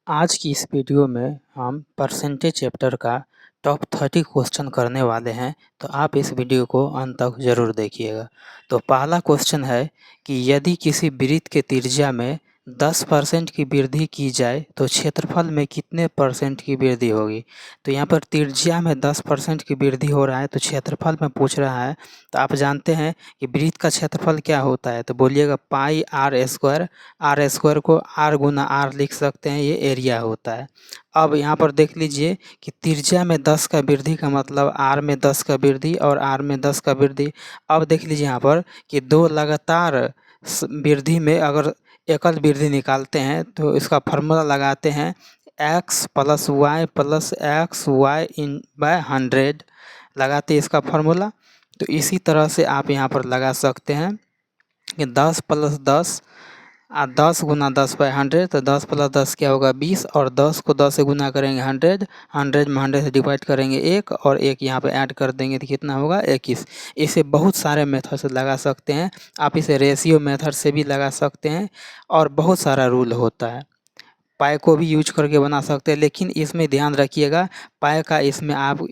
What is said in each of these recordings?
आज की इस वीडियो में हम परसेंटेज चैप्टर का टॉप 30 क्वेश्चन करने वाले हैं, तो आप इस वीडियो को अंत तक ज़रूर देखिएगा। तो पहला क्वेश्चन है कि यदि किसी वृत्त के त्रिज्या में 10% की वृद्धि की जाए तो क्षेत्रफल में कितने परसेंट की वृद्धि होगी। तो यहाँ पर त्रिज्या में 10% की वृद्धि हो रहा है तो क्षेत्रफल में पूछ रहा है। तो आप जानते हैं कि वृत्त का क्षेत्रफल क्या होता है, तो बोलिएगा पाई आर स्क्वायर। आर स्क्वायर को आर गुना आर लिख सकते हैं, ये एरिया होता है। अब यहाँ पर देख लीजिए कि त्रिज्या में 10 का वृद्धि का मतलब आर में 10 का वृद्धि और आर में 10 का वृद्धि। अब देख लीजिए यहाँ पर कि दो लगातार वृद्धि में अगर एकल वृद्धि निकालते हैं तो इसका फार्मूला लगाते हैं x प्लस वाई इन बाय 100 लगाते हैं इसका फार्मूला। तो इसी तरह से आप यहाँ पर लगा सकते हैं कि 10 प्लस 10 10 गुना 10 बाई 100, तो 10 प्लस 10 क्या होगा 20, और 10 को 10 से गुना करेंगे 100, 100 में 100 से डिवाइड करेंगे 1 और 1 यहाँ पे ऐड कर देंगे तो कितना होगा 21। इसे बहुत सारे मेथड से लगा सकते हैं, आप इसे रेशियो मेथड से भी लगा सकते हैं और बहुत सारा रूल होता है। पाई को भी यूज करके बना सकते हैं, लेकिन इसमें ध्यान रखिएगा पाई का इसमें आप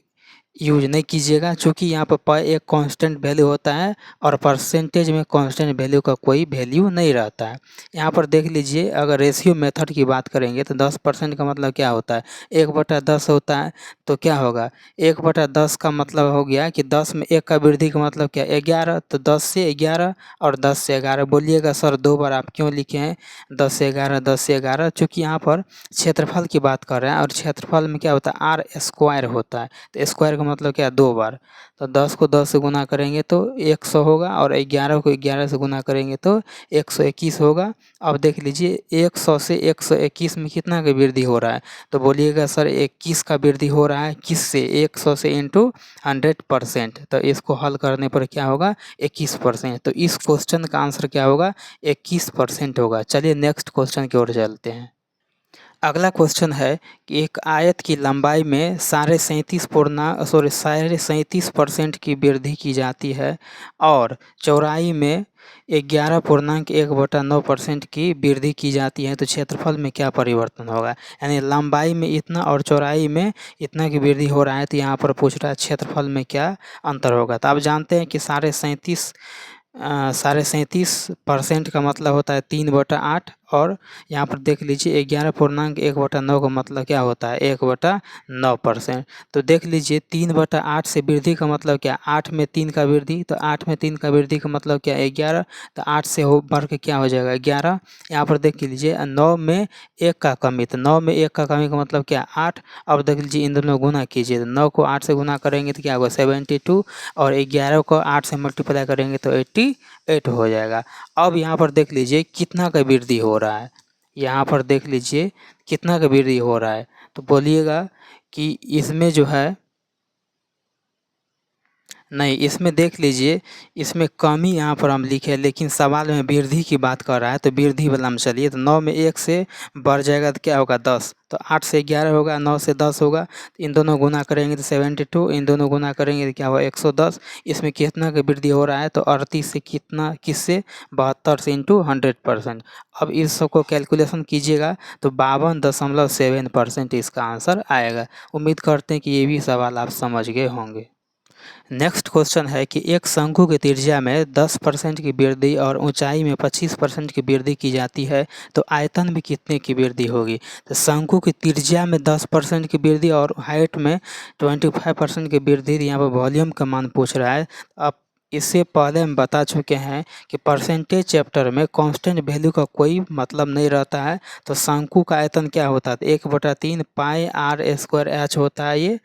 यूज नहीं कीजिएगा, चूँकि यहाँ पर पाई एक कांस्टेंट वैल्यू होता है और परसेंटेज में कांस्टेंट वैल्यू का कोई वैल्यू नहीं रहता है। यहाँ पर देख लीजिए अगर रेशियो मेथड की बात करेंगे तो 10% का मतलब क्या होता है 1/10 होता है। तो क्या होगा 1/10 का मतलब हो गया कि 10 में 1 का वृद्धि का मतलब क्या 11, तो 10 से 11 और 10 से 11। बोलिएगा सर 2 बार आप क्यों लिखे हैं 10 से 11 10 से 11, चूँकि यहाँ पर क्षेत्रफल की बात कर रहे हैं और क्षेत्रफल में क्या होता है आर स्क्वायर होता है। तो स्क्वायर का मतलब क्या है 2 बार। तो 10 को 10 से गुना करेंगे तो 100 होगा और 11 को 11 से गुना करेंगे तो 121 होगा। अब देख लीजिए 100 से 121 में कितना का वृद्धि हो रहा है, तो बोलिएगा सर 21 का वृद्धि हो रहा है किससे 100 से इंटू 100%। तो इसको हल करने पर क्या होगा 21%। तो इस क्वेश्चन का आंसर क्या होगा 21% होगा। चलिए नेक्स्ट क्वेश्चन की ओर चलते हैं। अगला क्वेश्चन है कि एक आयत की लंबाई में 37% की वृद्धि की जाती है और चौड़ाई में 11.1/9% की वृद्धि की जाती है, तो क्षेत्रफल में क्या परिवर्तन होगा। यानी लंबाई में इतना और चौड़ाई में इतना की वृद्धि हो रहा है, तो यहाँ पर पूछ रहा है क्षेत्रफल में क्या अंतर होगा। तो आप जानते हैं कि 37% का मतलब होता है 3/8 और यहाँ पर देख लीजिए 11.1/9 का मतलब क्या होता है 1/9%। तो देख लीजिए 3/8 से वृद्धि का मतलब क्या 8 में 3 का वृद्धि, तो 8 में 3 का वृद्धि का मतलब क्या 11, तो 8 से हो बढ़ के क्या हो जाएगा 11। यहाँ पर देख लीजिए 9 में 1 का कमी, तो 9 में 1 का कमी का मतलब क्या 8। अब देख लीजिए इन दोनों गुना कीजिए, तो 9 को 8 से गुना करेंगे तो क्या होगा 72 और 11 को 8 से मल्टीप्लाई करेंगे तो 88 हो जाएगा। अब यहाँ पर देख लीजिए कितना का वृद्धि हो रहा है, यहाँ पर देख लीजिए कितना का वृद्धि हो रहा है। तो बोलिएगा कि इसमें जो है नहीं, इसमें देख लीजिए इसमें कमी यहाँ पर हम लिखे, लेकिन सवाल में वृद्धि की बात कर रहा है तो वृद्धि वाला में चलिए। तो 9 में 1 से बढ़ जाएगा तो क्या होगा 10, तो 8 से 11 होगा, 9 से 10 होगा, तो इन दोनों गुना करेंगे तो 72, इन दोनों गुना करेंगे तो क्या होगा 110। इसमें कितना का वृद्धि हो रहा है तो 38 से कितना किससे 72 से इंटू 100%। अब इस सबको कैलकुलेशन कीजिएगा तो 52.7% इसका आंसर आएगा। उम्मीद करते हैं कि ये भी सवाल आप समझ गए होंगे। नेक्स्ट क्वेश्चन है कि एक शंकु की त्रिज्या में 10% की वृद्धि और ऊंचाई में 25% की वृद्धि की जाती है, तो आयतन में कितने की वृद्धि होगी। तो शंकु की त्रिज्या में 10% की वृद्धि और हाइट में 25% की वृद्धि, यहाँ पर वॉल्यूम का मान पूछ रहा है। अब इससे पहले हम बता चुके हैं कि परसेंटेज चैप्टर में कांस्टेंट वैल्यू का कोई मतलब नहीं रहता है। तो शंकु का आयतन क्या होता है 1/3 पाई आर स्क्वायर एच होता है, ये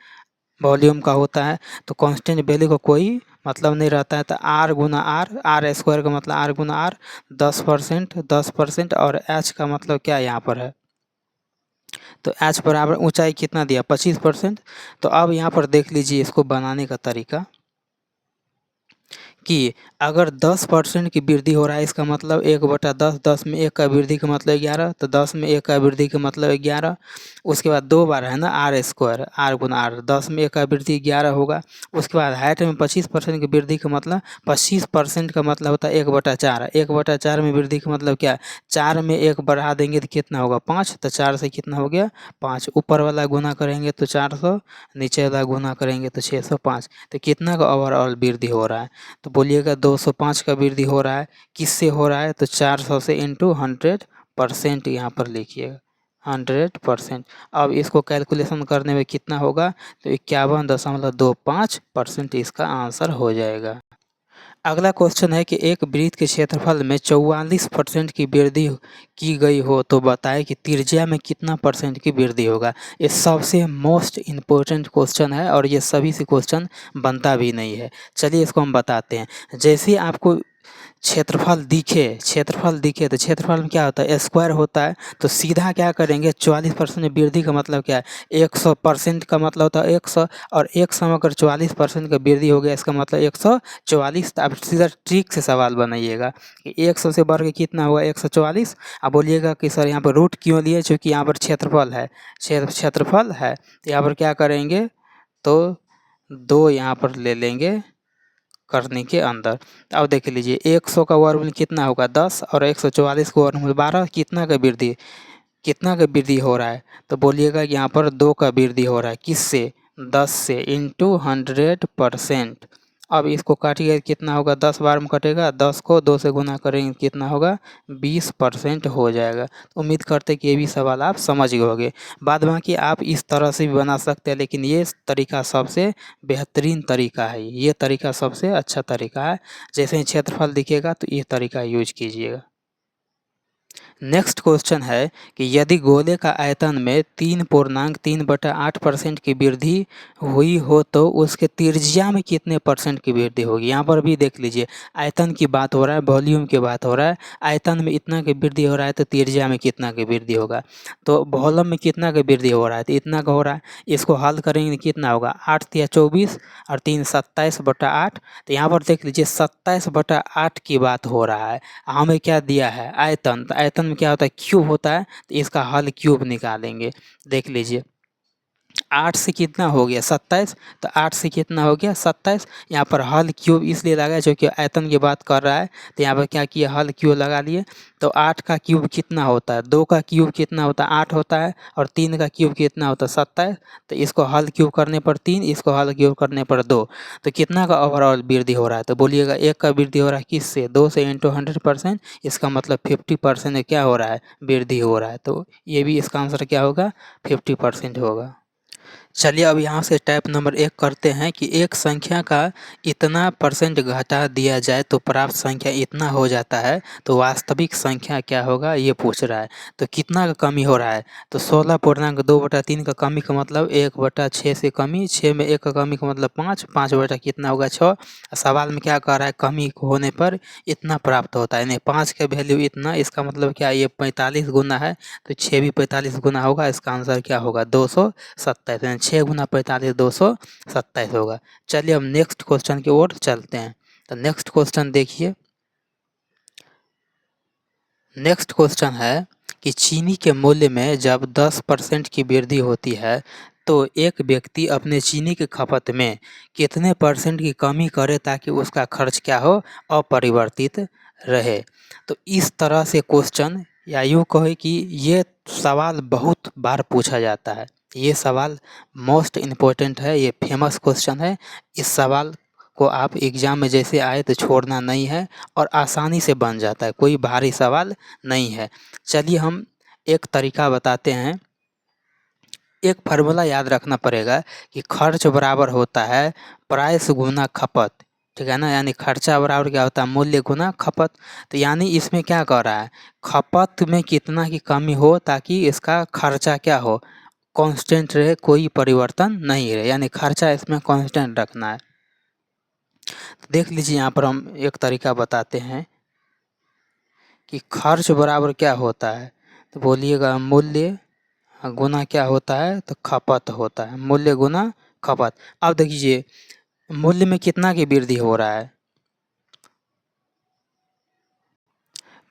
वॉल्यूम का होता है। तो कांस्टेंट वैल्यू का कोई मतलब नहीं रहता है। तो आर गुना आर, आर स्क्वायर का मतलब आर गुना आर 10% और एच का मतलब क्या यहाँ पर है, तो एच बराबर ऊंचाई कितना दिया 25%। तो अब यहाँ पर देख लीजिए इसको बनाने का तरीका कि अगर 10% की वृद्धि हो रहा है, इसका मतलब 1/10, 10 में 1 का वृद्धि का मतलब 11, तो 10 में 1 का वृद्धि का मतलब 11। उसके बाद 2 बार है ना आर स्क्वायर, आर गुना आर, 10 में 1 का वृद्धि 11 होगा। उसके बाद हाइट में 25% की वृद्धि का मतलब 25% का मतलब होता है 1/4। 1/4 में वृद्धि का मतलब क्या, 4 में 1 बढ़ा देंगे तो कितना होगा 5, तो 4 से कितना हो गया 5, ऊपर वाला गुना करेंगे तो 400, नीचे वाला गुना करेंगे तो 605। तो कितना का ओवरऑल वृद्धि हो रहा है, तो बोलिएगा 205 का वृद्धि हो रहा है। किससे हो रहा है, तो 400 से इंटू 100% यहाँ पर लिखिएगा 100%। अब इसको कैलकुलेशन करने में कितना होगा, तो 51.25% इसका आंसर हो जाएगा। अगला क्वेश्चन है कि एक वृत्त के क्षेत्रफल में 44% की वृद्धि की गई हो तो बताएं कि त्रिज्या में कितना परसेंट की वृद्धि होगा। ये सबसे मोस्ट इम्पोर्टेंट क्वेश्चन है और ये सभी से क्वेश्चन बनता भी नहीं है। चलिए इसको हम बताते हैं। जैसे ही आपको क्षेत्रफल दिखे तो क्षेत्रफल में क्या होता है, स्क्वायर होता है। तो सीधा क्या करेंगे, 44% वृद्धि का मतलब क्या है, 100% का मतलब होता है 100, और 100 में अगर 44% का वृद्धि हो गया इसका मतलब 144। तो आप सीधा ट्रिक से सवाल बनाइएगा कि 100 से बढ़ के कितना होगा 144। आप बोलिएगा कि सर यहाँ पर रूट क्यों लिए, चूँकि यहाँ पर क्षेत्रफल है, क्षेत्रफल है, तो यहाँ पर क्या करेंगे, तो 2 यहाँ पर ले लेंगे करने के अंदर। अब देख लीजिए 100 का वर्गमूल कितना होगा 10, और 144 का वर्गमूल 12, कितना का वृद्धि हो रहा है, तो बोलिएगा यहाँ पर 2 का वृद्धि हो रहा है। किससे, 10 से, इंटू 100%। अब इसको काटिए कितना होगा, 10 बार में कटेगा, 10 को 2 से गुना करेंगे कितना होगा 20% हो जाएगा। उम्मीद करते हैं कि ये भी सवाल आप समझ गए होंगे। बाद बाकी आप इस तरह से भी बना सकते हैं, लेकिन ये तरीका सबसे बेहतरीन तरीका है, ये तरीका सबसे अच्छा तरीका है। जैसे ही क्षेत्रफल दिखेगा तो ये तरीका यूज कीजिएगा। नेक्स्ट क्वेश्चन है कि यदि गोले का आयतन में 3.3/8% की वृद्धि हुई हो तो उसके त्रिज्या में कितने परसेंट की वृद्धि होगी। यहाँ पर भी देख लीजिए आयतन की बात हो रहा है, वॉल्यूम की बात हो रहा है। आयतन में इतना की वृद्धि हो रहा है तो त्रिज्या में कितना की वृद्धि होगा, तो वॉल्यूम में कितना की वृद्धि हो रहा है तो इतना का हो रहा है। इसको हल करेंगे कितना होगा, 8 या 24 और 3 27/8। तो यहाँ पर देख लीजिए 27/8 की बात हो रहा है। हमें क्या दिया है, आयतन, तो आयतन में क्या होता है क्यूब होता है, तो इसका हल क्यूब निकालेंगे। देख लीजिए 8 से कितना हो गया 27, तो 8 से कितना हो गया 27। यहाँ पर हल क्यूब इसलिए लगा जो कि आयतन की बात कर रहा है, तो यहाँ पर क्या किया हल क्यूब लगा लिए। तो 8 का क्यूब कितना होता है, 2 का क्यूब कितना होता है 8 होता है, और 3 का क्यूब कितना होता है 27। तो इसको हल क्यूब करने पर 3, इसको हल क्यूब करने पर 2, तो कितना का ओवरऑल वृद्धि हो रहा है, तो बोलिएगा 1 का वृद्धि हो रहा है किससे, 2 से इंटू 100%। इसका मतलब 50% क्या हो रहा है, वृद्धि हो रहा है। तो ये भी इसका आंसर क्या होगा 50% होगा। चलिए अब यहाँ से टाइप नंबर 1 करते हैं कि एक संख्या का इतना परसेंट घटा दिया जाए तो प्राप्त संख्या इतना हो जाता है, तो वास्तविक संख्या क्या होगा ये पूछ रहा है। तो कितना का कमी हो रहा है, तो 16.2/3 का कमी का मतलब 1/6 से कमी, 6 में 1 का कमी का मतलब 5, 5 बटा कितना होगा 6। सवाल में क्या कह रहा है, कमी होने पर इतना प्राप्त होता है, यानी 5 का वैल्यू इतना, इसका मतलब क्या, ये 45 गुना है, तो 6 भी 45 गुना होगा। इसका आंसर क्या होगा 227, यानी 6 गुना 45 227 होगा। चलिए हम नेक्स्ट क्वेश्चन की ओर चलते हैं। तो नेक्स्ट क्वेश्चन देखिए, नेक्स्ट क्वेश्चन है कि चीनी के मूल्य में जब 10% की वृद्धि होती है तो एक व्यक्ति अपने चीनी की खपत में कितने परसेंट की कमी करे ताकि उसका खर्च क्या हो, अपरिवर्तित रहे। तो इस तरह से क्वेश्चन, या यूँ कहे कि ये सवाल बहुत बार पूछा जाता है। ये सवाल मोस्ट इम्पोर्टेंट है, ये फेमस क्वेश्चन है। इस सवाल को आप एग्ज़ाम में जैसे आए तो छोड़ना नहीं है, और आसानी से बन जाता है, कोई भारी सवाल नहीं है। चलिए हम एक तरीका बताते हैं। एक फार्मूला याद रखना पड़ेगा कि खर्च बराबर होता है प्राइस गुना खपत, ठीक है ना, यानी खर्चा बराबर क्या होता है मूल्य गुना खपत। तो यानी इसमें क्या कर रहा है, खपत में कितना की कमी हो ताकि इसका खर्चा क्या हो, कांस्टेंट रहे, कोई परिवर्तन नहीं रहे, यानी खर्चा इसमें कांस्टेंट रखना है। देख लीजिए यहाँ पर हम एक तरीका बताते हैं कि खर्च बराबर क्या होता है, तो बोलिएगा मूल्य गुना क्या होता है, तो खपत होता है, मूल्य गुना खपत। अब देखिए मूल्य में कितना की वृद्धि हो रहा है,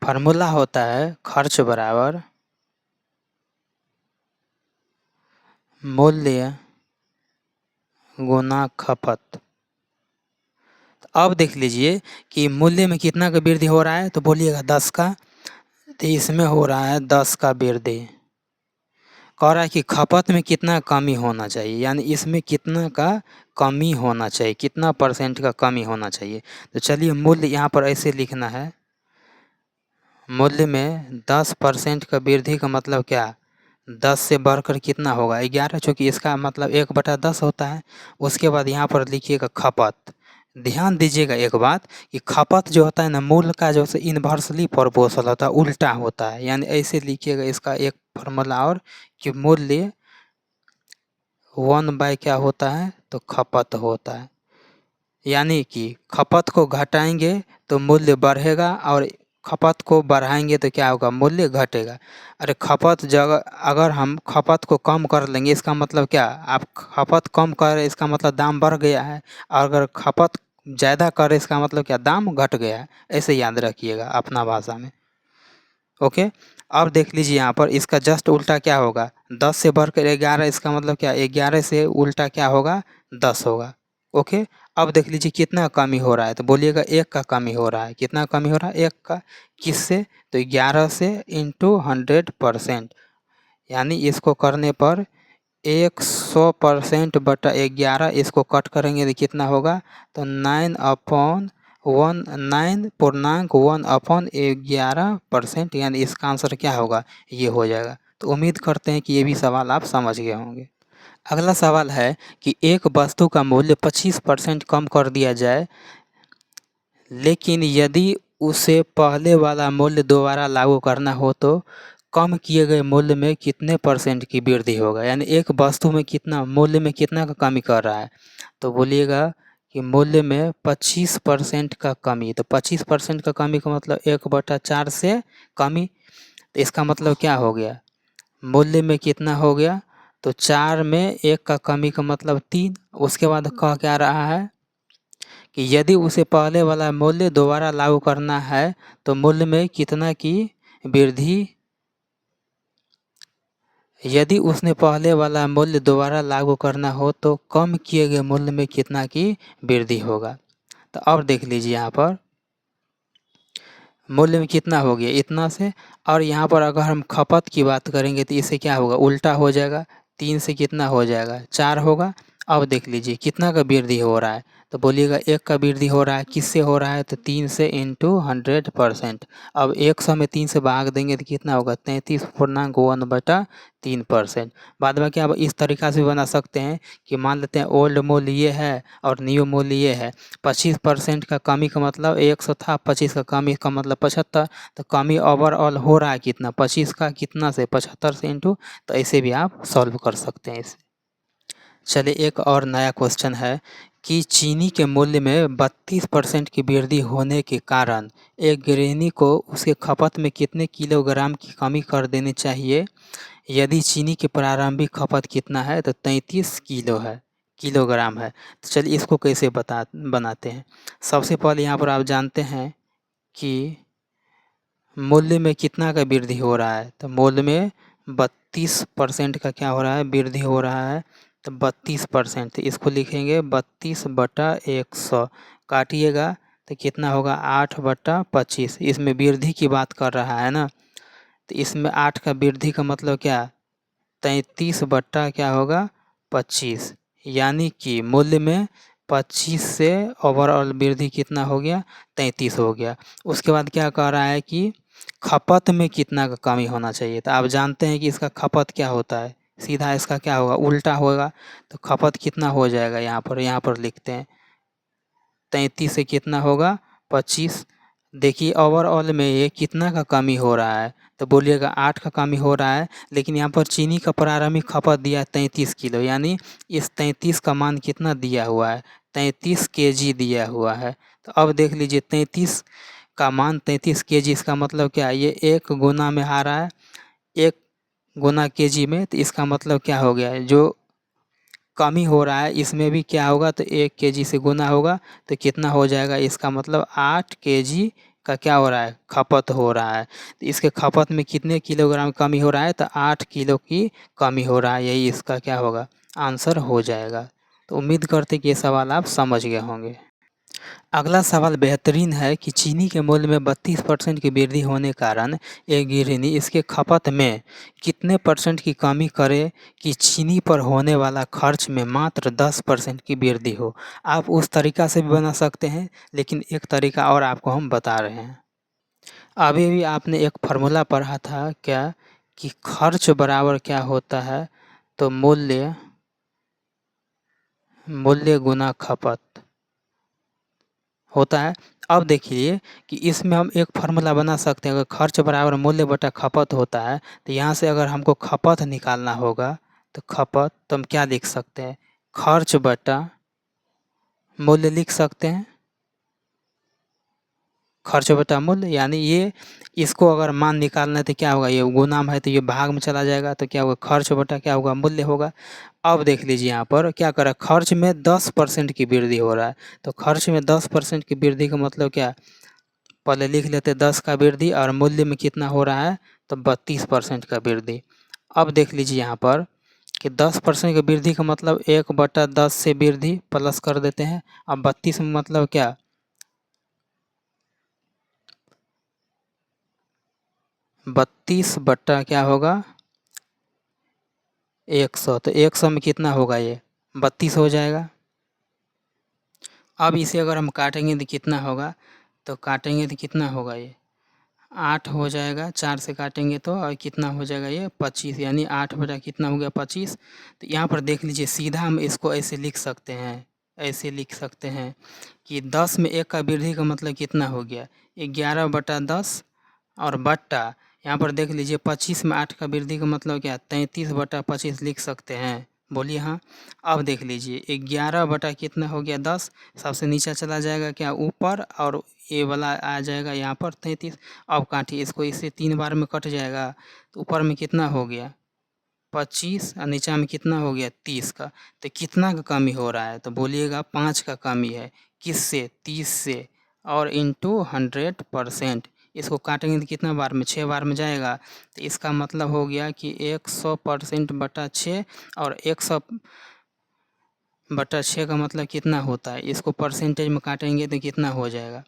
फार्मूला होता है खर्च बराबर मूल्य गुना खपत। अब देख लीजिए कि मूल्य में कितना का वृद्धि हो रहा है, तो बोलिएगा 10 का, तो इसमें हो रहा है 10 का वृद्धि। कह रहा है कि खपत में कितना कमी होना चाहिए, यानी इसमें कितना का कमी होना चाहिए, कितना % का कमी होना चाहिए। तो चलिए मूल्य यहाँ पर ऐसे लिखना है, मूल्य में 10% का वृद्धि का मतलब क्या, 10 से बढ़कर कितना होगा 11, चूँकि इसका मतलब 1/10 होता है। उसके बाद यहाँ पर लिखिएगा खपत। ध्यान दीजिएगा एक बात कि खपत जो होता है ना, मूल्य का जो है इन्वर्सली प्रोपोर्शनल होता है, उल्टा होता है। यानी ऐसे लिखिएगा इसका एक फॉर्मूला और कि मूल्य 1/, क्या होता है, तो खपत होता है। यानी कि खपत को घटाएंगे तो मूल्य बढ़ेगा और खपत को बढ़ाएंगे तो क्या होगा, मूल्य घटेगा। अरे खपत जगह अगर हम खपत को कम कर लेंगे, इसका मतलब क्या, आप खपत कम कर इसका मतलब दाम बढ़ गया है, और अगर खपत ज़्यादा करे इसका मतलब क्या, दाम घट गया है। ऐसे याद रखिएगा अपना भाषा में। ओके, अब देख लीजिए यहाँ पर इसका जस्ट उल्टा क्या होगा, 10 से बढ़कर 11, इसका मतलब क्या, 11 से उल्टा क्या होगा, 10 होगा। ओके, अब देख लीजिए कितना कमी हो रहा है, तो बोलिएगा 1 का कमी हो रहा है। कितना कमी हो रहा है, 1 का। किससे, तो 11 से इंटू 100%, यानी इसको करने पर 100% बटा 11, इसको कट करेंगे तो कितना होगा, तो 9/1 यानी इसका आंसर क्या होगा, ये हो जाएगा। तो उम्मीद करते हैं कि ये भी सवाल आप समझ गए होंगे। अगला सवाल है कि एक वस्तु का मूल्य 25% कम कर दिया जाए, लेकिन यदि उसे पहले वाला मूल्य दोबारा लागू करना हो तो कम किए गए मूल्य में कितने % की वृद्धि होगा। यानी एक वस्तु में कितना मूल्य में कितना का कमी कर रहा है, तो बोलिएगा कि मूल्य में 25% का कमी। तो 25% का कमी का मतलब 1/4 से कमी। तो इसका मतलब क्या हो गया, मूल्य में कितना हो गया, तो 4 में 1 का कमी का मतलब 3। उसके बाद कह क्या रहा है कि यदि उसे पहले वाला मूल्य दोबारा लागू करना है तो मूल्य में कितना की वृद्धि, यदि उसने पहले वाला मूल्य दोबारा लागू करना हो तो कम किए गए मूल्य में कितना की वृद्धि होगा। तो अब देख लीजिए यहाँ पर मूल्य में कितना हो गया, इतना से, और यहाँ पर अगर हम खपत की बात करेंगे तो इससे क्या होगा, उल्टा हो जाएगा। 3 से कितना हो जाएगा, 4 होगा। अब देख लीजिए कितना का वृद्धि हो रहा है, तो बोलिएगा 1 का वृद्धि हो रहा है। किससे हो रहा है, तो 3 से इंटू 100%। अब 100 में 3 से भाग देंगे तो कितना होगा, 33.1/3%। बाद में क्या इस तरीक़ा से भी बना सकते हैं कि मान लेते हैं ओल्ड मूल्य ये है और न्यू मूल्य ये है। 25% का कमी का मतलब 100 था, 25 का कमी का मतलब 75। तो कमी ओवरऑल हो रहा है कितना, 25 का कितना से 75 से इंटू। तो ऐसे भी आप सॉल्व कर सकते हैं इसे। चलिए एक और नया क्वेश्चन है कि चीनी के मूल्य में 32% की वृद्धि होने के कारण एक गृहिणी को उसके खपत में कितने किलोग्राम की कमी कर देनी चाहिए। यदि चीनी की प्रारंभिक खपत कितना है, तो 33 किलोग्राम है। तो चलिए इसको कैसे बनाते हैं। सबसे पहले यहाँ पर आप जानते हैं कि मूल्य में कितना का वृद्धि हो रहा है, तो मूल्य में 32% का क्या हो रहा है, वृद्धि हो रहा है। तो 32%, तो इसको लिखेंगे 32/100, काटिएगा तो कितना होगा 8/25। इसमें वृद्धि की बात कर रहा है ना, तो इसमें 8 का वृद्धि का मतलब क्या, 33 बट्टा क्या होगा 25। यानी कि मूल्य में 25 से ओवरऑल वृद्धि कितना हो गया, 33 हो गया। उसके बाद क्या कह रहा है कि खपत में कितना का कमी होना चाहिए। तो आप जानते हैं कि इसका खपत क्या होता है, सीधा इसका क्या होगा, उल्टा होगा। तो खपत कितना हो जाएगा, यहाँ पर लिखते हैं 33 से कितना होगा 25। देखिए ओवरऑल में ये कितना का कमी हो रहा है, तो बोलिएगा 8 का कमी हो रहा है। लेकिन यहाँ पर चीनी का प्रारंभिक खपत दिया है 33 किलो, यानी इस 33 का मान कितना दिया हुआ है, 33 केजी दिया हुआ है। तो अब देख लीजिए 33 का मान 33 केजी, इसका मतलब क्या है, ये 1 गुना में आ रहा है, 1 गुना केजी में। तो इसका मतलब क्या हो गया है, जो कमी हो रहा है इसमें भी क्या होगा, तो 1 केजी से गुना होगा। तो कितना हो जाएगा, इसका मतलब 8 केजी का क्या हो रहा है, खपत हो रहा है। तो इसके खपत में कितने किलोग्राम कमी हो रहा है, तो 8 किलो की कमी हो रहा है। यही इसका क्या होगा, आंसर हो जाएगा। तो उम्मीद करते कि ये सवाल आप समझ गए होंगे। अगला सवाल बेहतरीन है कि चीनी के मूल्य में 32% की वृद्धि होने कारण एक गृहिणी इसके खपत में कितने परसेंट की कमी करे कि चीनी पर होने वाला खर्च में मात्र 10% की वृद्धि हो। आप उस तरीका से भी बना सकते हैं, लेकिन एक तरीका और आपको हम बता रहे हैं। अभी भी आपने एक फार्मूला पढ़ा था क्या, कि खर्च बराबर क्या होता है, तो मूल्य गुना खपत होता है। अब देखिए कि इसमें हम एक फार्मूला बना सकते हैं। अगर खर्च बराबर मूल्य बटा खपत होता है, तो यहाँ से अगर हमको खपत निकालना होगा, तो खपत तो हम क्या लिख सकते हैं, खर्च बटा मूल्य लिख सकते हैं। खर्च बटा मूल्य, यानी ये इसको अगर मान निकालना है तो क्या होगा, ये गुना में है तो ये भाग में चला जाएगा, तो क्या होगा, खर्च बटा क्या होगा, मूल्य होगा। अब देख लीजिए यहाँ पर क्या करा, खर्च में 10% की वृद्धि हो रहा है। तो खर्च में 10% की वृद्धि का मतलब क्या, पहले लिख लेते 10 का वृद्धि, और मूल्य में कितना हो रहा है, तो 32% का वृद्धि। अब देख लीजिए यहाँ पर कि 10% की वृद्धि का मतलब 1/10 से वृद्धि प्लस कर देते हैं। अब 32 में मतलब क्या, 32 बट्टा क्या होगा, 100। तो 100 में कितना होगा, ये 32 हो जाएगा। अब इसे अगर हम काटेंगे तो कितना होगा, तो काटेंगे तो कितना होगा, ये 8 हो जाएगा। 4 से काटेंगे तो और कितना हो जाएगा, ये 25, यानी 8 बटा कितना हो गया, 25। तो यहाँ पर देख लीजिए, सीधा हम इसको ऐसे लिख सकते हैं, ऐसे लिख सकते हैं कि 10 में 1 का वृद्धि का मतलब कितना हो गया, 11/10, और बट्टा यहाँ पर देख लीजिए 25 में 8 का वृद्धि का मतलब क्या, 33/25 लिख सकते हैं। बोलिए हाँ। अब देख लीजिए 11 बटा कितना हो गया, 10, सबसे नीचे चला जाएगा क्या, ऊपर, और ये वाला आ जाएगा यहाँ पर 33। अब काटिए इसको, इससे 3 बार में कट जाएगा, तो ऊपर में कितना हो गया, 25, और नीचे में कितना हो गया, 30 का। तो कितना का कमी हो रहा है, तो बोलिएगा 5 का कमी है। किससे, 30 से, और इंटू 100%। इसको काटेंगे तो कितना बार में, 6 बार में जाएगा। तो इसका मतलब हो गया कि 100% बटा 6, और 100/6 का मतलब कितना होता है, इसको परसेंटेज में काटेंगे तो कितना हो जाएगा,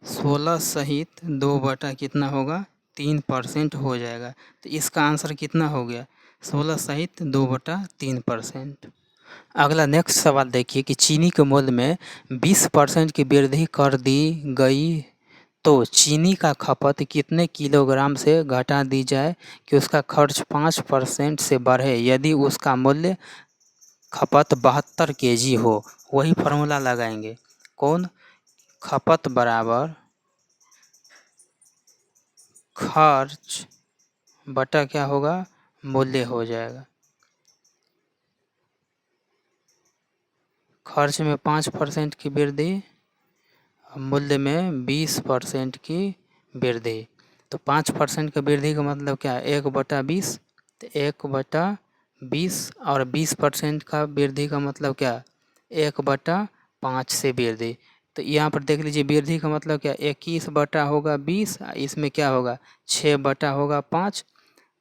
16 सहित 2 बटा कितना होगा, 3% हो जाएगा। तो इसका आंसर कितना हो गया, 16 सहित 2/3%। अगला नेक्स्ट सवाल देखिए कि चीनी के मूल्य में 20% की वृद्धि कर दी गई, तो चीनी का खपत कितने किलोग्राम से घटा दी जाए कि उसका खर्च 5% से बढ़े यदि उसका मूल्य खपत 72 kg हो। वही फार्मूला लगाएंगे, कौन, खपत बराबर खर्च बटा क्या होगा, मूल्य हो जाएगा। खर्च में 5% की वृद्धि, मूल्य में 20% की वृद्धि। तो 5% की वृद्धि का मतलब क्या है, 1/20। तो 1/20, और 20% का वृद्धि का मतलब क्या, 1/5 से वृद्धि। तो यहाँ पर देख लीजिए वृद्धि का मतलब क्या, 21 बटा होगा 20, इसमें क्या होगा, 6 बटा होगा 5।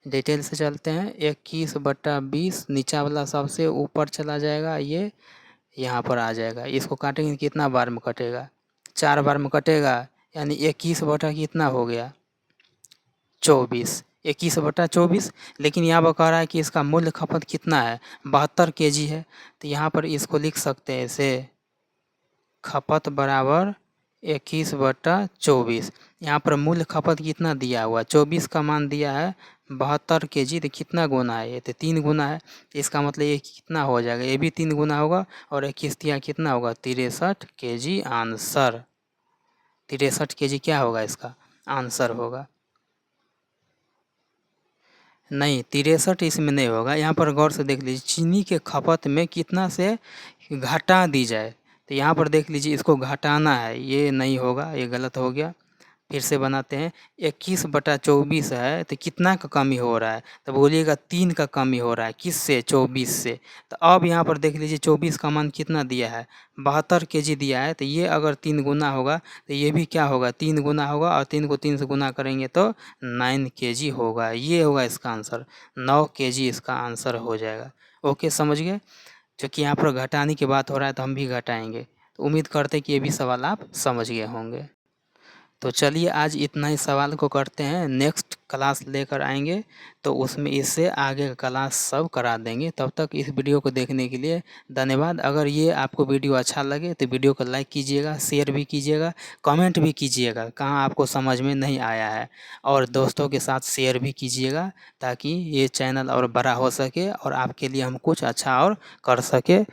डिटेल से चलते हैं, 21/20 नीचा वाला सबसे ऊपर चला जाएगा, ये यहाँ पर आ जाएगा। इसको काटेंगे कितना बार में कटेगा, 4 बार में कटेगा, यानी 21 बटा कितना हो गया, 24। 21/24। लेकिन यहाँ पर कह रहा है कि इसका मूल्य खपत कितना है, 72 kg है। तो यहाँ पर इसको लिख सकते हैं ऐसे, खपत बराबर 21/24। यहाँ पर मूल्य खपत कितना दिया हुआ, 24 का मान दिया है, 72 kg। तो कितना गुना है, ये तो 3 गुना है। तो इसका मतलब ये कितना हो जाएगा, ये भी 3 गुना होगा, और 21 दिया कितना होगा, 63 kg आंसर। 63 kg क्या होगा, इसका आंसर होगा। नहीं, 63 इसमें नहीं होगा। यहाँ पर गौर से देख लीजिए, चीनी के खपत में कितना से घटा दी जाए। तो यहाँ पर देख लीजिए इसको घटाना है, ये नहीं होगा, ये गलत हो गया। फिर से बनाते हैं। 21/24 है तो कितना का कमी हो रहा है? तो बोलिएगा 3 का कमी हो रहा है। किससे? 24 से। तो अब यहाँ पर देख लीजिए 24 का मान कितना दिया है? 72 केजी दिया है। तो ये अगर 3 गुना होगा तो ये भी क्या होगा? 3 गुना होगा और 3 को 3 से गुना करेंगे तो 9 केजी होगा। ये होगा इसका आंसर। 9 केजी इसका आंसर हो जाएगा। ओके, समझ गए? क्योंकि यहाँ पर घटाने की बात हो रहा है तो हम भी घटाएंगे। तो उम्मीद करते हैं कि ये भी सवाल आप समझ गए होंगे। तो चलिए आज इतना ही सवाल को करते हैं। नेक्स्ट क्लास लेकर आएंगे तो उसमें इससे आगे का क्लास सब करा देंगे। तब तक इस वीडियो को देखने के लिए धन्यवाद। अगर ये आपको वीडियो अच्छा लगे तो वीडियो को लाइक कीजिएगा, शेयर भी कीजिएगा, कमेंट भी कीजिएगा कहाँ आपको समझ में नहीं आया है, और दोस्तों के साथ शेयर भी कीजिएगा ताकि ये चैनल और बड़ा हो सके और आपके लिए हम कुछ अच्छा और कर सके।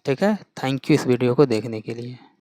ठीक है, थैंक यू इस वीडियो को देखने के लिए।